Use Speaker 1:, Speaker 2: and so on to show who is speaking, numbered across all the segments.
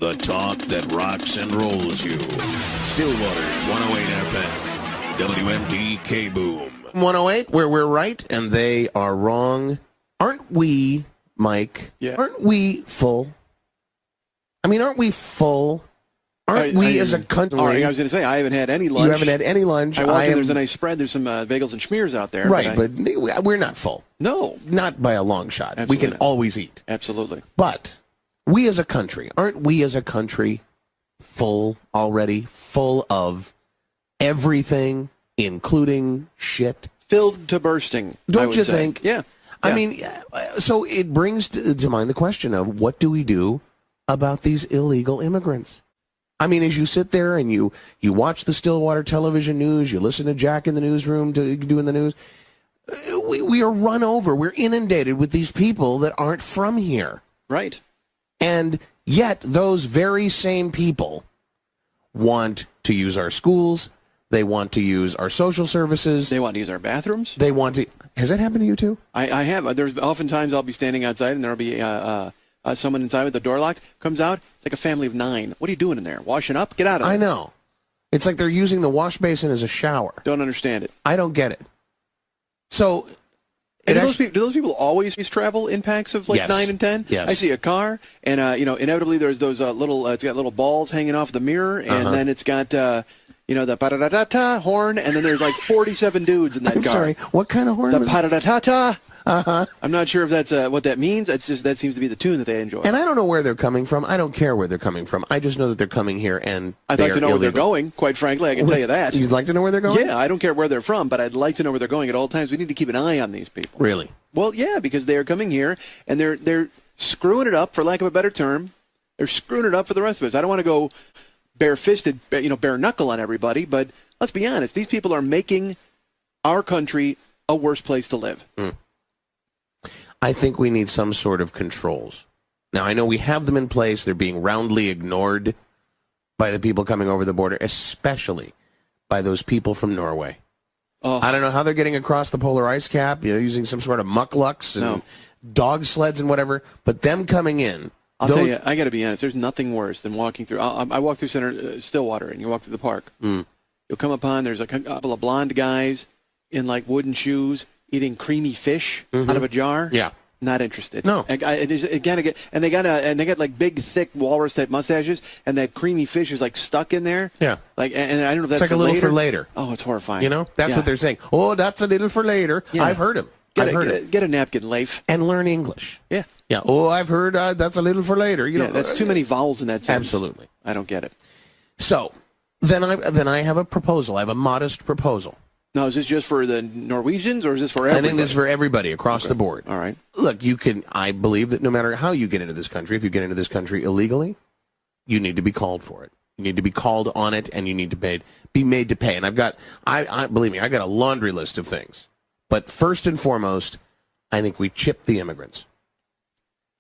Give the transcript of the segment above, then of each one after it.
Speaker 1: The talk that rocks and rolls you. Stillwater's 108 FM. WMD Kboom.
Speaker 2: 108, where we're right and they are wrong. Aren't we, Mike?
Speaker 3: Yeah.
Speaker 2: Aren't we full? I mean, aren't we full? Aren't we as a country?
Speaker 3: All right, I was going to say, I haven't had any lunch.
Speaker 2: You haven't had any lunch.
Speaker 3: I walk in, there's a nice spread. There's some bagels and schmears out there.
Speaker 2: Right, but we're not full.
Speaker 3: No.
Speaker 2: Not by a long shot.
Speaker 3: Absolutely
Speaker 2: We can
Speaker 3: not.
Speaker 2: always eat.
Speaker 3: Absolutely.
Speaker 2: But we as a country, aren't we as a country full already? Full of everything, including shit?
Speaker 3: Filled to bursting,
Speaker 2: Don't you think?
Speaker 3: Yeah.
Speaker 2: I mean, so it brings to mind the question of what do we do about these illegal immigrants? I mean, as you sit there and you watch the Stillwater television news, you listen to Jack in the newsroom doing the news, we are run over. We're inundated with these people that aren't from here.
Speaker 3: Right.
Speaker 2: And yet those very same people want to use our schools. They want to use our social services.
Speaker 3: They want to use our bathrooms.
Speaker 2: They want to. Has that happened to you too?
Speaker 3: I have. There's oftentimes I'll be standing outside and there'll be someone inside with the door locked, comes out, it's like a family of 9. What are you doing in there? Washing up? Get out of there.
Speaker 2: I know. It's like they're using the wash basin as a shower.
Speaker 3: Don't understand it.
Speaker 2: I don't get it. So,
Speaker 3: do those people always travel in packs of like
Speaker 2: Yes.
Speaker 3: 9 and 10?
Speaker 2: Yes.
Speaker 3: I see a car, and inevitably there's those it's got little balls hanging off the mirror, and then it's got the pa-da-da-da-ta horn, and then there's like 47 dudes in that
Speaker 2: I'm
Speaker 3: car.
Speaker 2: sorry, what kind of horn
Speaker 3: The
Speaker 2: was that?
Speaker 3: pa-da-da-ta-ta.
Speaker 2: Uh-huh.
Speaker 3: I'm not sure if that's what that means. It's just that seems to be the tune that they enjoy.
Speaker 2: And I don't know where they're coming from. I don't care where they're coming from. I just know that they're coming here and
Speaker 3: I'd like to know where they're going, quite frankly. I can tell you that.
Speaker 2: You'd like to know where they're going?
Speaker 3: Yeah, I don't care where they're from, but I'd like to know where they're going at all times. We need to keep an eye on these people.
Speaker 2: Really?
Speaker 3: Well, yeah, because they are coming here and they're screwing it up, for lack of a better term. They're screwing it up for the rest of us. I don't want to go bare-fisted, bare knuckle on everybody, but let's be honest. These people are making our country a worse place to live.
Speaker 2: I think we need some sort of controls. Now, I know we have them in place. They're being roundly ignored by the people coming over the border, especially by those people from Norway.
Speaker 3: Oh.
Speaker 2: I don't know how they're getting across the polar ice cap, using some sort of mucklucks and dog sleds and whatever, but them coming in.
Speaker 3: I'll tell you, I got to be honest, there's nothing worse than walking through. I walk through Stillwater, and you walk through the park. You'll come upon, there's a couple of blonde guys in like wooden shoes eating creamy fish out of a jar.
Speaker 2: Yeah.
Speaker 3: Not interested.
Speaker 2: No.
Speaker 3: And they got like big, thick walrus type mustaches, and that creamy fish is like stuck in there.
Speaker 2: Yeah.
Speaker 3: Like, and I don't know if that's
Speaker 2: it's like a little for later.
Speaker 3: Oh, it's horrifying.
Speaker 2: That's what they're saying. Oh, that's a little for later.
Speaker 3: Yeah.
Speaker 2: I've heard him.
Speaker 3: Get a napkin, Leif.
Speaker 2: And learn English.
Speaker 3: Yeah.
Speaker 2: Yeah. Oh, I've heard that's a little for later.
Speaker 3: That's too many vowels in that sentence.
Speaker 2: Absolutely.
Speaker 3: I don't get it.
Speaker 2: So, then I have a proposal. I have a modest proposal.
Speaker 3: Now, is this just for the Norwegians, or is this for everybody?
Speaker 2: I think this is for everybody across the board.
Speaker 3: All right.
Speaker 2: Look, I believe that no matter how you get into this country, if you get into this country illegally, you need to be called for it. You need to be called on it, and you need to be made to pay. And believe me, I got a laundry list of things. But first and foremost, I think we chip the immigrants.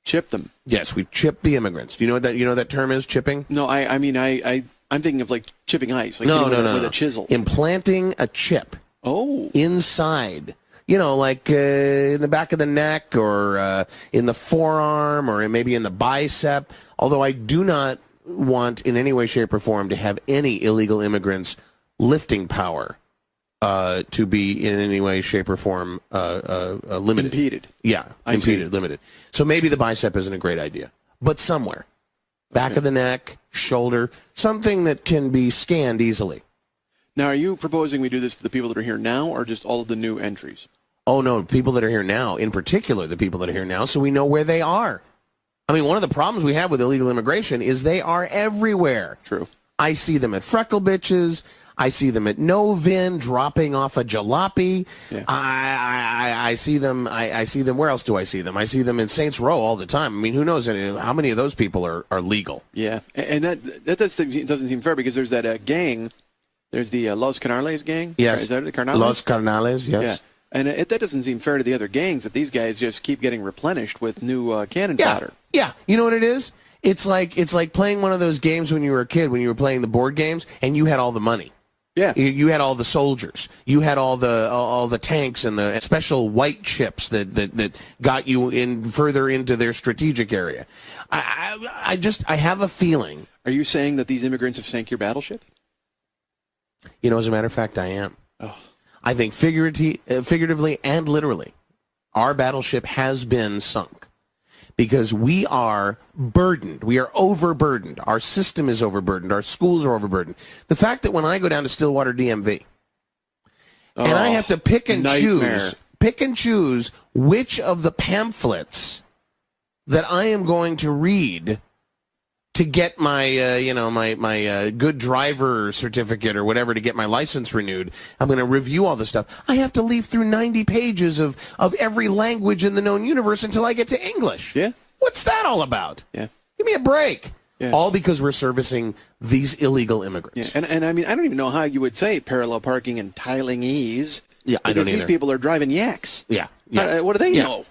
Speaker 3: Chip them?
Speaker 2: Yes, we chip the immigrants. Do you know what that term is, chipping?
Speaker 3: No, I'm thinking of like chipping ice. Like
Speaker 2: No.
Speaker 3: With a chisel.
Speaker 2: Implanting a chip.
Speaker 3: Oh.
Speaker 2: Inside. Like in the back of the neck or in the forearm or maybe in the bicep. Although I do not want in any way, shape, or form to have any illegal immigrants' lifting power to be in any way, shape, or form limited.
Speaker 3: Impeded.
Speaker 2: Yeah, limited. So maybe the bicep isn't a great idea. But somewhere. Back of the neck, shoulder, something that can be scanned easily.
Speaker 3: Now, are you proposing we do this to the people that are here now, or just all of the new entries?
Speaker 2: Oh, no, people that are here now, in particular the people that are here now, so we know where they are. I mean, one of the problems we have with illegal immigration is they are everywhere.
Speaker 3: True.
Speaker 2: I see them at Freckle Bitches. I see them at Novin dropping off a jalopy.
Speaker 3: Yeah.
Speaker 2: I see them. I see them. Where else do I see them? I see them in Saints Row all the time. I mean, who knows how many of those people are legal?
Speaker 3: Yeah, and that doesn't seem fair because there's that gang. There's the Los Canales gang.
Speaker 2: Yes.
Speaker 3: Is that the Carnales?
Speaker 2: Los Carnales. Yes.
Speaker 3: Yeah. And that doesn't seem fair to the other gangs that these guys just keep getting replenished with new cannon fodder.
Speaker 2: Yeah. You know what it is? It's like playing one of those games when you were a kid, when you were playing the board games, and you had all the money.
Speaker 3: Yeah.
Speaker 2: You had all the soldiers. You had all the tanks and the special white chips that got you in further into their strategic area. I have a feeling.
Speaker 3: Are you saying that these immigrants have sank your battleship?
Speaker 2: As a matter of fact, I am.
Speaker 3: Oh.
Speaker 2: I think figuratively and literally, our battleship has been sunk because we are burdened. We are overburdened. Our system is overburdened. Our schools are overburdened. The fact that when I go down to Stillwater DMV and I have to pick and choose which of the pamphlets that I am going to read to get my, my good driver certificate or whatever, to get my license renewed. I'm going to review all this stuff. I have to leaf through 90 pages of every language in the known universe until I get to English.
Speaker 3: Yeah.
Speaker 2: What's that all about?
Speaker 3: Yeah.
Speaker 2: Give me a break.
Speaker 3: Yeah.
Speaker 2: All because we're servicing these illegal immigrants.
Speaker 3: Yeah. And I mean, I don't even know how you would say parallel parking and tiling ease.
Speaker 2: Yeah, I don't either.
Speaker 3: These people are driving yaks.
Speaker 2: Yeah.
Speaker 3: What do they know?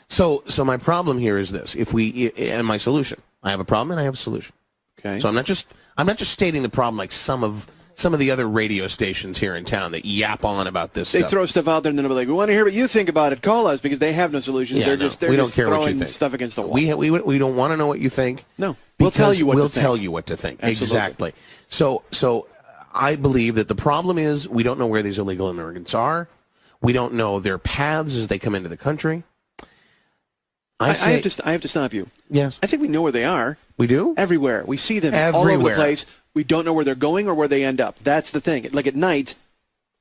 Speaker 2: So my problem here is this. And my solution. I have a problem and I have a solution.
Speaker 3: Okay.
Speaker 2: So I'm not just stating the problem like some of the other radio stations here in town that yap on about this
Speaker 3: They
Speaker 2: stuff.
Speaker 3: throw stuff out there and then they'll be like, we want to hear what you think about it. Call us, because they have no solutions.
Speaker 2: Yeah,
Speaker 3: they're
Speaker 2: we don't
Speaker 3: just
Speaker 2: care what you
Speaker 3: throwing
Speaker 2: think.
Speaker 3: stuff against the wall.
Speaker 2: We don't want to know what you think.
Speaker 3: No. We'll tell you what
Speaker 2: we'll
Speaker 3: to think.
Speaker 2: tell you what to think.
Speaker 3: Absolutely.
Speaker 2: Exactly. So I believe that the problem is we don't know where these illegal immigrants are. We don't know their paths as they come into the country. I
Speaker 3: have to stop you.
Speaker 2: Yes.
Speaker 3: I think we know where they are.
Speaker 2: We do?
Speaker 3: Everywhere. We see them all over the
Speaker 2: Everywhere.
Speaker 3: place. We don't know where they're going or where they end up. That's the thing. Like at night,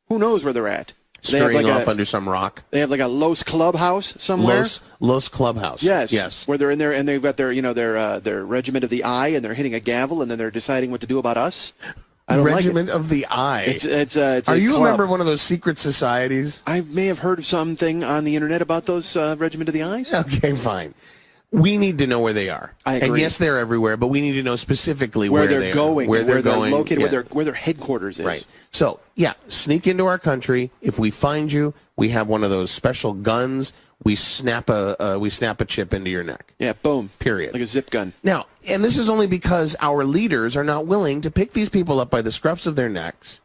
Speaker 3: who knows where they're at?
Speaker 2: Scurrying off under some rock.
Speaker 3: They have like a Los Clubhouse somewhere.
Speaker 2: Los Clubhouse.
Speaker 3: Yes. Where they're in there and they've got their regiment of the eye and they're hitting a gavel and then they're deciding what to do about us. I don't
Speaker 2: Regiment
Speaker 3: like it.
Speaker 2: of the Eye.
Speaker 3: It's
Speaker 2: Are you a
Speaker 3: club.
Speaker 2: member of one of those secret societies?
Speaker 3: I may have heard of something on the internet about those Regiment of the Eyes.
Speaker 2: Okay, fine. We need to know where they are.
Speaker 3: I agree.
Speaker 2: And yes, they're everywhere, but we need to know specifically
Speaker 3: where
Speaker 2: they
Speaker 3: they're going,
Speaker 2: where they're going,
Speaker 3: located,
Speaker 2: yeah.
Speaker 3: where their headquarters is.
Speaker 2: Right. So, sneak into our country. If we find you, we have one of those special guns. We snap a chip into your neck.
Speaker 3: Yeah, boom.
Speaker 2: Period.
Speaker 3: Like a zip gun.
Speaker 2: Now, and this is only because our leaders are not willing to pick these people up by the scruffs of their necks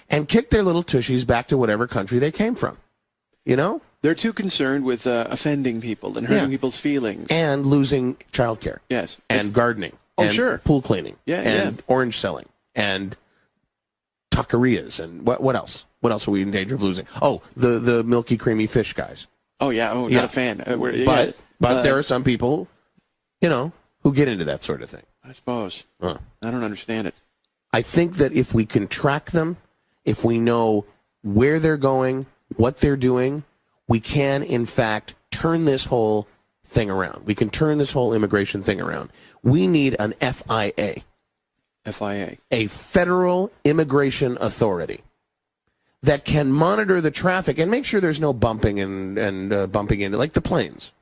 Speaker 2: and kick their little tushies back to whatever country they came from. You know?
Speaker 3: They're too concerned with offending people and hurting people's feelings.
Speaker 2: And losing childcare.
Speaker 3: Yes.
Speaker 2: And gardening.
Speaker 3: Oh,
Speaker 2: and
Speaker 3: sure.
Speaker 2: Pool cleaning.
Speaker 3: Yeah,
Speaker 2: and orange selling. And taquerias. And what else? What else are we in danger of losing? Oh, the milky, creamy fish guys.
Speaker 3: Oh, yeah. Oh, not a fan.
Speaker 2: But there are some people, who get into that sort of thing.
Speaker 3: I suppose. I don't understand it.
Speaker 2: I think that if we can track them, if we know where they're going, what they're doing, we can, in fact, turn this whole thing around. We can turn this whole immigration thing around. We need an FIA.
Speaker 3: FIA.
Speaker 2: A Federal Immigration Authority that can monitor the traffic and make sure there's no bumping and bumping into, like the planes.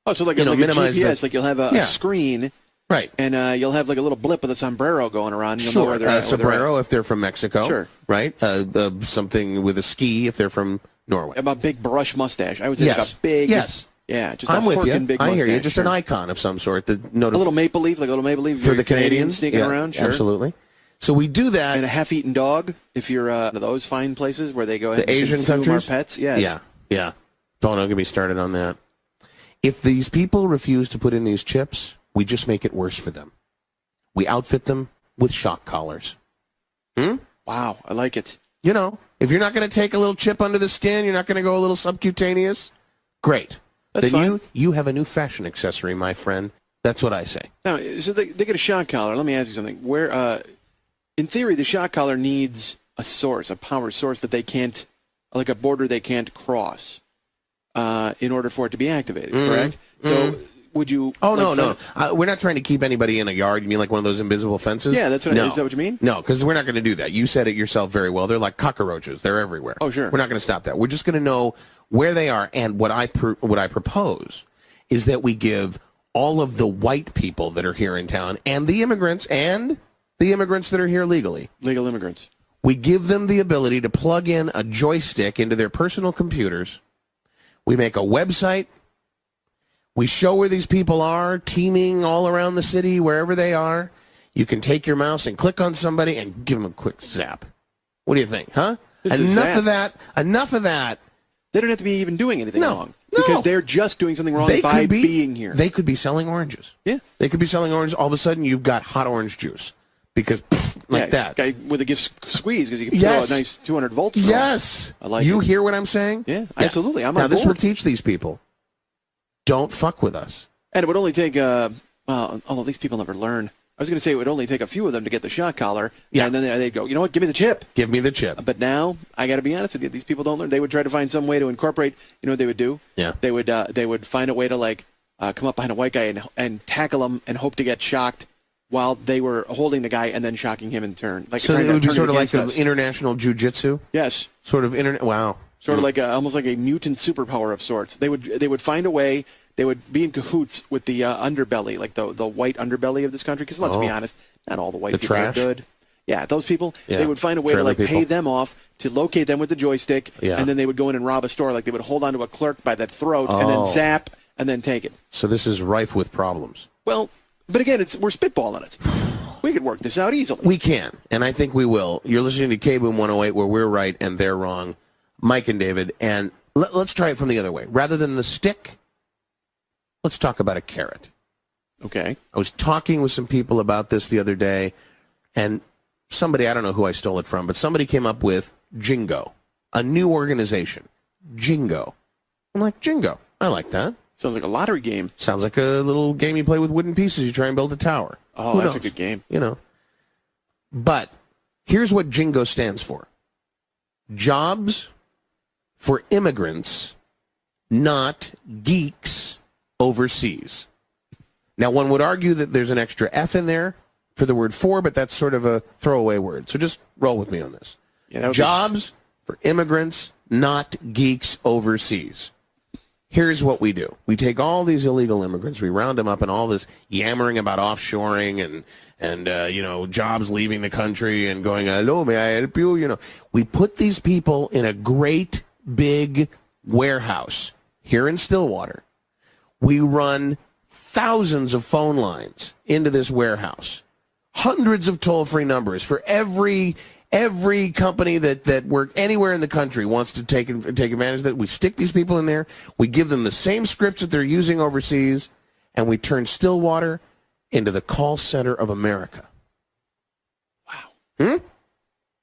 Speaker 3: Oh, so like a GPS, like you'll have a screen.
Speaker 2: Right.
Speaker 3: And you'll have like a little blip with a sombrero going around. You'll
Speaker 2: sure.
Speaker 3: know where they're at.
Speaker 2: Sombrero if they're from Mexico.
Speaker 3: Sure.
Speaker 2: Right. Something with a ski if they're from Norway.
Speaker 3: A big brush mustache. I would say like a big.
Speaker 2: Yes.
Speaker 3: Yeah, just
Speaker 2: I'm
Speaker 3: a
Speaker 2: with you.
Speaker 3: Big
Speaker 2: I hear you.
Speaker 3: mustache,
Speaker 2: Just
Speaker 3: sure.
Speaker 2: an icon of some sort. That
Speaker 3: a little maple leaf,
Speaker 2: for the Canadians
Speaker 3: sneaking around. Sure.
Speaker 2: Absolutely. So we do that.
Speaker 3: And a half-eaten dog, if you're one of those fine places where they go ahead
Speaker 2: the
Speaker 3: and
Speaker 2: Asian
Speaker 3: consume
Speaker 2: countries?
Speaker 3: our pets. Yes.
Speaker 2: Yeah. Don't get me started on that. If these people refuse to put in these chips, we just make it worse for them. We outfit them with shock collars.
Speaker 3: Wow, I like it.
Speaker 2: If you're not going to take a little chip under the skin, you're not going to go a little subcutaneous, great.
Speaker 3: That's
Speaker 2: then
Speaker 3: fine.
Speaker 2: you have a new fashion accessory, my friend. That's what I say.
Speaker 3: Now, so they get a shock collar. Let me ask you something. Where, in theory, the shock collar needs a source, a power source that they can't, like a border they can't cross, in order for it to be activated. Correct? So would you?
Speaker 2: Oh no. We're not trying to keep anybody in a yard. You mean like one of those invisible fences?
Speaker 3: Yeah, that's what. Is that what you mean?
Speaker 2: No, because we're not going to do that. You said it yourself very well. They're like cockroaches. They're everywhere.
Speaker 3: Oh, sure.
Speaker 2: We're not going to stop that. We're just going to know where they are. And what I propose is that we give all of the white people that are here in town and the immigrants that are here legally.
Speaker 3: Legal immigrants.
Speaker 2: We give them the ability to plug in a joystick into their personal computers. We make a website. We show where these people are, teeming all around the city, wherever they are. You can take your mouse and click on somebody and give them a quick zap. What do you think, huh?
Speaker 3: This is
Speaker 2: Enough
Speaker 3: sad.
Speaker 2: of that. Enough of that.
Speaker 3: They don't have to be even doing anything
Speaker 2: No,
Speaker 3: wrong.
Speaker 2: no.
Speaker 3: Because they're just doing something wrong
Speaker 2: They
Speaker 3: by
Speaker 2: could be,
Speaker 3: being here.
Speaker 2: They could be selling oranges.
Speaker 3: Yeah.
Speaker 2: They could be selling oranges. All of a sudden, you've got hot orange juice because like that.
Speaker 3: Guy with a gift squeeze because you can
Speaker 2: Yes.
Speaker 3: throw a nice 200 volts. through.
Speaker 2: Yes.
Speaker 3: I like
Speaker 2: you
Speaker 3: it.
Speaker 2: hear what I'm saying?
Speaker 3: Yeah, absolutely. I'm
Speaker 2: now,
Speaker 3: on
Speaker 2: this will
Speaker 3: board.
Speaker 2: teach these people. Don't fuck with us.
Speaker 3: And it would only take, although these people never learn. I was going to say it would only take a few of them to get the shock collar,
Speaker 2: Yeah.
Speaker 3: and then they'd go, you know what, give me the chip.
Speaker 2: Give me the chip.
Speaker 3: But now, I got to be honest with you, these people don't learn. They would try to find some way to incorporate, you know what they would do?
Speaker 2: Yeah.
Speaker 3: They would find a way to, like, come up behind a white guy and tackle him and hope to get shocked while they were holding the guy and then shocking him in turn. Like
Speaker 2: So
Speaker 3: trying
Speaker 2: it
Speaker 3: to
Speaker 2: would be
Speaker 3: turn
Speaker 2: sort of like
Speaker 3: against
Speaker 2: the
Speaker 3: us.
Speaker 2: international jujitsu?
Speaker 3: Yes.
Speaker 2: Sort of internet. Wow.
Speaker 3: Sort of like almost like a mutant superpower of sorts. They would find a way. They would be in cahoots with the underbelly, like the white underbelly of this country. Because let's be honest, not all the white
Speaker 2: The
Speaker 3: people
Speaker 2: trash?
Speaker 3: are good. Yeah, those people.
Speaker 2: Yeah.
Speaker 3: They would find a way to
Speaker 2: Trailer
Speaker 3: like pay
Speaker 2: people.
Speaker 3: them off to locate them with the joystick,
Speaker 2: Yeah.
Speaker 3: and then they would go in and rob a store. Like they would hold onto a clerk by the throat and then zap and then take it.
Speaker 2: So this is rife with problems.
Speaker 3: Well, but again, we're spitballing it. We could work this out easily.
Speaker 2: We can, and I think we will. You're listening to Kboom 108, where we're right and they're wrong. Mike and David, and let's try it from the other way. Rather than the stick, let's talk about a carrot.
Speaker 3: Okay.
Speaker 2: I was talking with some people about this the other day, and somebody, I don't know who I stole it from, but somebody came up with Jingo, a new organization. Jingo. I'm like, Jingo. I like that.
Speaker 3: Sounds like a lottery game.
Speaker 2: Sounds like a little game you play with wooden pieces. You try and build a tower.
Speaker 3: Oh,
Speaker 2: Who
Speaker 3: that's a
Speaker 2: knows?
Speaker 3: good game.
Speaker 2: You know. But here's what Jingo stands for. Jobs for immigrants, not geeks overseas. Now, one would argue that there's an extra F in there for the word for, but that's sort of a throwaway word. So just roll with me on this.
Speaker 3: Yeah, that would be-
Speaker 2: Jobs for immigrants, not geeks overseas. Here's what we do. We take all these illegal immigrants, we round them up, and all this yammering about offshoring and jobs leaving the country and going, hello, may I help you? You know, we put these people in a great big warehouse here in Stillwater. We run thousands of phone lines into this warehouse, hundreds of toll-free numbers for every company that work anywhere in the country wants to take advantage of that. We stick these people in there. We give them the same scripts that they're using overseas, and we turn Stillwater into the call center of America.
Speaker 3: Wow.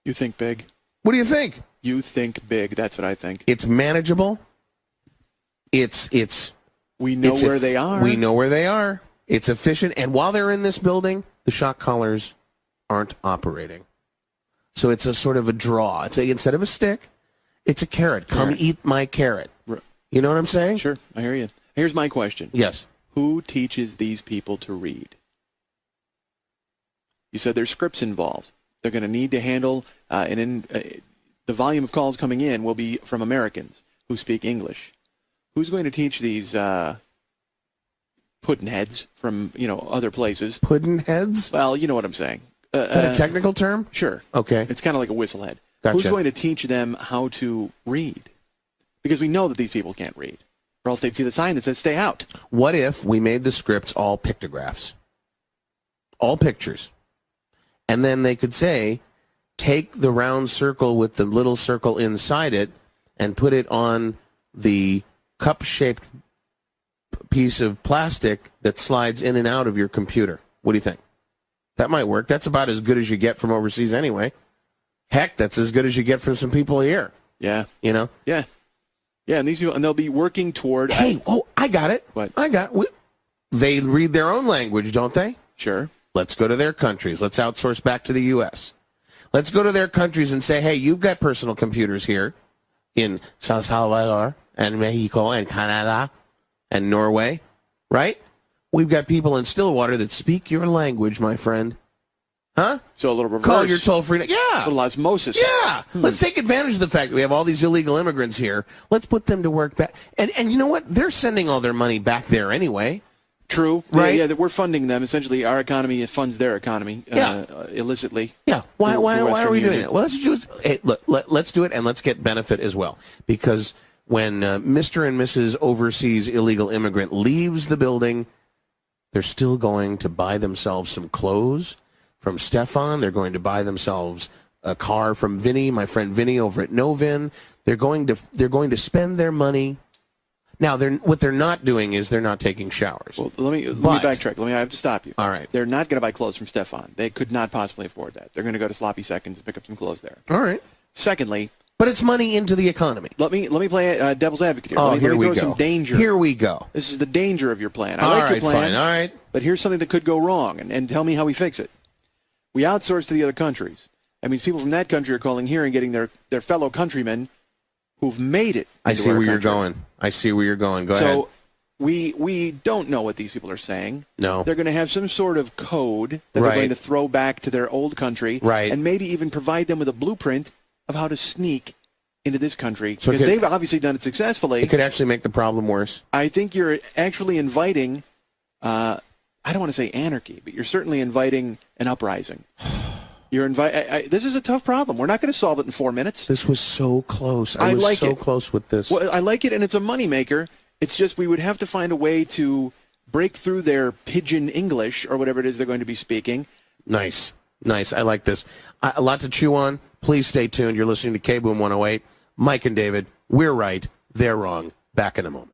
Speaker 3: You think big.
Speaker 2: What do you think?
Speaker 3: You think big. That's what I think.
Speaker 2: It's manageable. It's
Speaker 3: We know where they are.
Speaker 2: We know where they are. It's efficient, and while they're in this building, the shock collars aren't operating. So it's a sort of a draw. Instead of a stick, it's a carrot. Come eat my carrot. You know what I'm saying?
Speaker 3: Sure, I hear you. Here's my question.
Speaker 2: Yes.
Speaker 3: Who teaches these people to read? You said there's scripts involved. They're going to need to handle, the volume of calls coming in will be from Americans who speak English. Who's going to teach these puddin' heads from, other places?
Speaker 2: Puddin' heads?
Speaker 3: Well, you know what I'm saying.
Speaker 2: Is that a technical term?
Speaker 3: Sure.
Speaker 2: Okay.
Speaker 3: It's kind of like a whistlehead.
Speaker 2: Gotcha.
Speaker 3: Who's going to teach them how to read? Because we know that these people can't read, or else they'd see the sign that says "Stay out."
Speaker 2: What if we made the scripts all pictographs? All pictures. And then they could say, take the round circle with the little circle inside it and put it on the cup-shaped piece of plastic that slides in and out of your computer. What do you think? That might work. That's about as good as you get from overseas anyway. Heck, that's as good as you get from some people here.
Speaker 3: Yeah.
Speaker 2: You know?
Speaker 3: Yeah. Yeah, and these people, and they'll be working toward.
Speaker 2: Hey, I got it.
Speaker 3: What?
Speaker 2: They read their own language, don't they?
Speaker 3: Sure.
Speaker 2: Let's go to their countries. Let's outsource back to the U.S. Let's go to their countries and say, hey, you've got personal computers here in San Salvador and Mexico and Canada and Norway, right? We've got people in Stillwater that speak your language, my friend. Huh?
Speaker 3: So a little reverse.
Speaker 2: Call your toll-free. Yeah.
Speaker 3: A little osmosis.
Speaker 2: Yeah. Let's take advantage of the fact that we have all these illegal immigrants here. Let's put them to work back. And you know what? They're sending all their money back there anyway.
Speaker 3: True.
Speaker 2: Right?
Speaker 3: Yeah, we're funding them. Essentially, our economy funds their economy illicitly.
Speaker 2: Yeah. Why are
Speaker 3: Western
Speaker 2: we doing
Speaker 3: music.
Speaker 2: it? Well, let's do it, and let's get benefit as well. Because when Mr. and Mrs. Overseas Illegal Immigrant leaves the building, they're still going to buy themselves some clothes from Stefan. They're going to buy themselves a car from Vinny, my friend Vinny over at Novin. They're going to spend their money. Now, what they're not doing is they're not taking showers.
Speaker 3: Well, let me backtrack. I have to stop you.
Speaker 2: All right.
Speaker 3: They're not going to buy clothes from Stefan. They could not possibly afford that. They're going to go to Sloppy Seconds and pick up some clothes there.
Speaker 2: All right.
Speaker 3: Secondly,
Speaker 2: but it's money into the economy.
Speaker 3: let me play devil's advocate here.
Speaker 2: Oh,
Speaker 3: let me
Speaker 2: here we
Speaker 3: throw
Speaker 2: go.
Speaker 3: Some danger.
Speaker 2: Here we go.
Speaker 3: This is the danger of your plan. I
Speaker 2: All
Speaker 3: like
Speaker 2: right,
Speaker 3: your plan.
Speaker 2: fine. All right.
Speaker 3: But here's something that could go wrong, and tell me how we fix it. We outsource to the other countries. That means people from that country are calling here and getting their fellow countrymen who've made it.
Speaker 2: I see where you're going. I see where you're going. Go ahead.
Speaker 3: So we don't know what these people are saying.
Speaker 2: No.
Speaker 3: They're going to have some sort of code that they're going to throw back to their old country.
Speaker 2: Right.
Speaker 3: And maybe even provide them with a blueprint of how to sneak into this country.
Speaker 2: So
Speaker 3: because they've obviously done it successfully.
Speaker 2: It could actually make the problem worse.
Speaker 3: I think you're actually inviting, I don't want to say anarchy, but you're certainly inviting an uprising. This is a tough problem. We're not going to solve it in 4 minutes.
Speaker 2: This was so close. I was
Speaker 3: like
Speaker 2: so
Speaker 3: it.
Speaker 2: close with this.
Speaker 3: Well, I like it, and it's a moneymaker. It's just we would have to find a way to break through their pidgin English or whatever it is they're going to be speaking.
Speaker 2: Nice. I like this. A lot to chew on. Please stay tuned. You're listening to Kboom 108. Mike and David, we're right. They're wrong. Back in a moment.